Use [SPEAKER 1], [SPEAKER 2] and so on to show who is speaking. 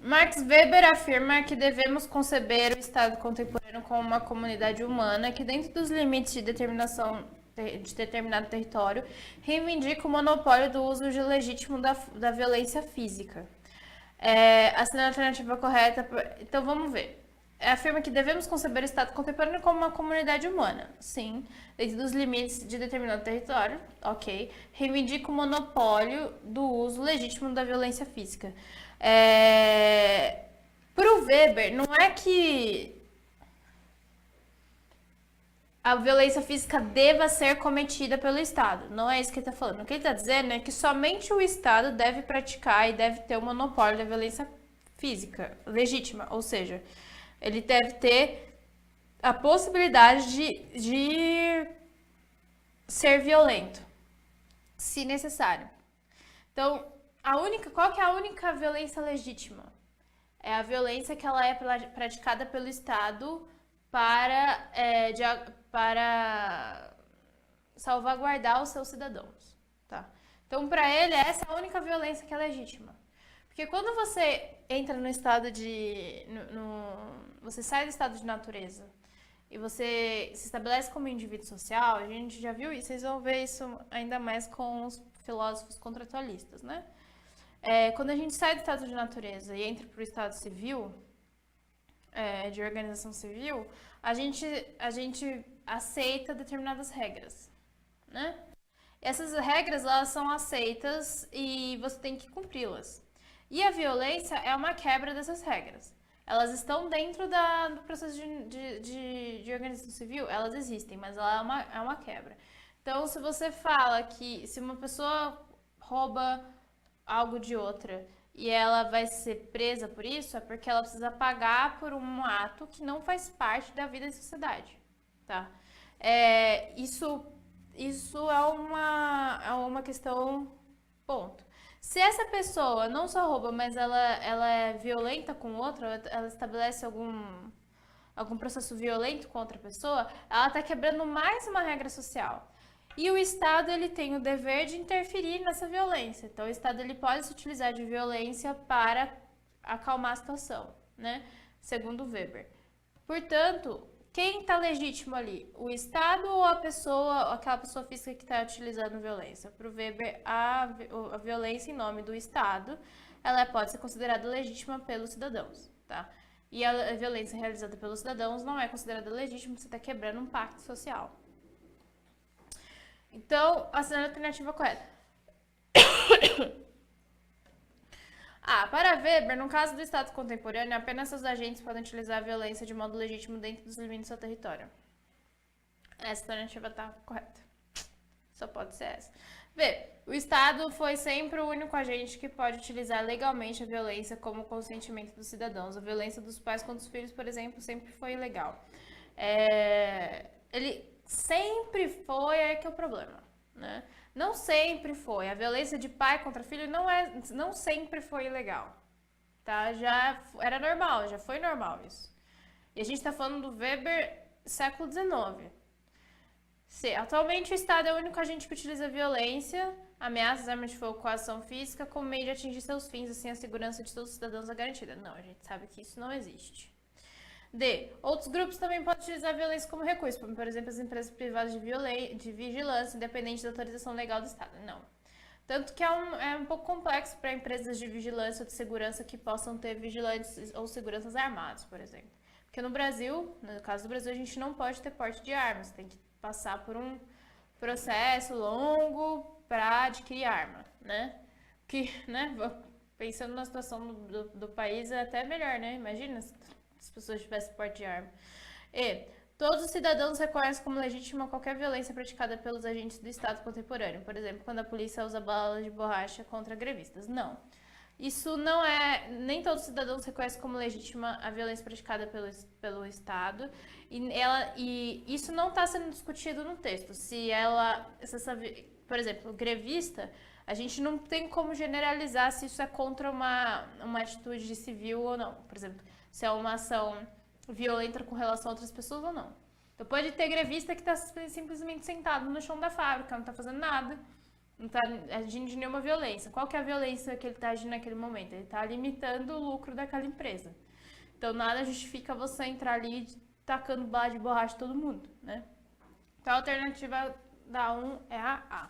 [SPEAKER 1] Max Weber afirma que devemos conceber o Estado contemporâneo como uma comunidade humana que, dentro dos limites de determinado território, reivindica o monopólio do uso legítimo da violência física. A alternativa correta. Então vamos ver. Afirma que devemos conceber o Estado contemporâneo como uma comunidade humana. Sim, dentro dos limites de determinado território. Ok. Reivindica o monopólio do uso legítimo da violência física. Para o Weber, não é que a violência física deva ser cometida pelo Estado. Não é isso que ele está falando. O que ele está dizendo é que somente o Estado deve praticar e deve ter o monopólio da violência física legítima. Ou seja, ele deve ter a possibilidade de ser violento, se necessário. Então, qual que é a única violência legítima? É a violência que ela é praticada pelo Estado para salvaguardar os seus cidadãos, tá? Então, para ele, essa é a única violência que é legítima. Porque quando você entra no estado você sai do estado de natureza e você se estabelece como indivíduo social, a gente já viu isso, vocês vão ver isso ainda mais com os filósofos contratualistas, né? Quando a gente sai do estado de natureza e entra para o estado civil, de organização civil, a gente aceita determinadas regras, né? Essas regras, elas são aceitas e você tem que cumpri-las. E a violência é uma quebra dessas regras. Elas estão dentro do processo de organização civil, elas existem, mas ela é uma quebra. Então, se você fala que se uma pessoa rouba algo de outra e ela vai ser presa por isso, é porque ela precisa pagar por um ato que não faz parte da vida da sociedade, tá? Isso é uma questão, ponto. Se essa pessoa não só rouba, mas ela é violenta com outra, ela estabelece algum processo violento com outra pessoa, ela está quebrando mais uma regra social. E o Estado, ele tem o dever de interferir nessa violência. Então, o Estado, ele pode se utilizar de violência para acalmar a situação, né? Segundo Weber. Portanto, quem está legítimo ali? O Estado ou aquela pessoa física que está utilizando violência? Para o Weber, a violência em nome do Estado, ela pode ser considerada legítima pelos cidadãos, tá? E a violência realizada pelos cidadãos não é considerada legítima, você está quebrando um pacto social. Então, assinando a alternativa correta. Para Weber, no caso do Estado contemporâneo, apenas seus agentes podem utilizar a violência de modo legítimo dentro dos limites do seu território. Essa alternativa está correta. Só pode ser essa. O Estado foi sempre o único agente que pode utilizar legalmente a violência como consentimento dos cidadãos. A violência dos pais contra os filhos, por exemplo, sempre foi ilegal. Ele sempre foi, que é o problema, né? Não sempre foi. A violência de pai contra filho não sempre foi ilegal, tá? Já era normal, já foi normal isso. E a gente está falando do Weber século XIX. Atualmente o Estado é o único agente que utiliza violência, ameaças, armas de fogo, coação física como meio de atingir seus fins, assim a segurança de todos os cidadãos é garantida. Não, a gente sabe que isso não existe. Outros grupos também podem utilizar a violência como recurso, como, por exemplo, as empresas privadas de vigilância, independente da autorização legal do Estado. Não. Tanto que é um pouco complexo para empresas de vigilância ou de segurança que possam ter vigilantes ou seguranças armados, por exemplo. Porque no Brasil, no caso do Brasil, a gente não pode ter porte de armas, tem que passar por um processo longo para adquirir arma, né? Que, né, pensando na situação do país, é até melhor, né? Imagina se as pessoas tivessem porte de arma. Todos os cidadãos reconhecem como legítima qualquer violência praticada pelos agentes do Estado contemporâneo. Por exemplo, quando a polícia usa balas de borracha contra grevistas. Não. Isso não é... Nem todos os cidadãos reconhecem como legítima a violência praticada pelo Estado. E isso não está sendo discutido no texto. Por exemplo, grevista, a gente não tem como generalizar se isso é contra uma atitude civil ou não. Por exemplo, se é uma ação violenta com relação a outras pessoas ou não. Então pode ter grevista que está simplesmente sentado no chão da fábrica, não está fazendo nada, não tá agindo de nenhuma violência. Qual que é a violência que ele tá agindo naquele momento? Ele tá limitando o lucro daquela empresa. Então, nada justifica você entrar ali tacando bala de borracha em todo mundo, né? Então, a alternativa da 1 é a A.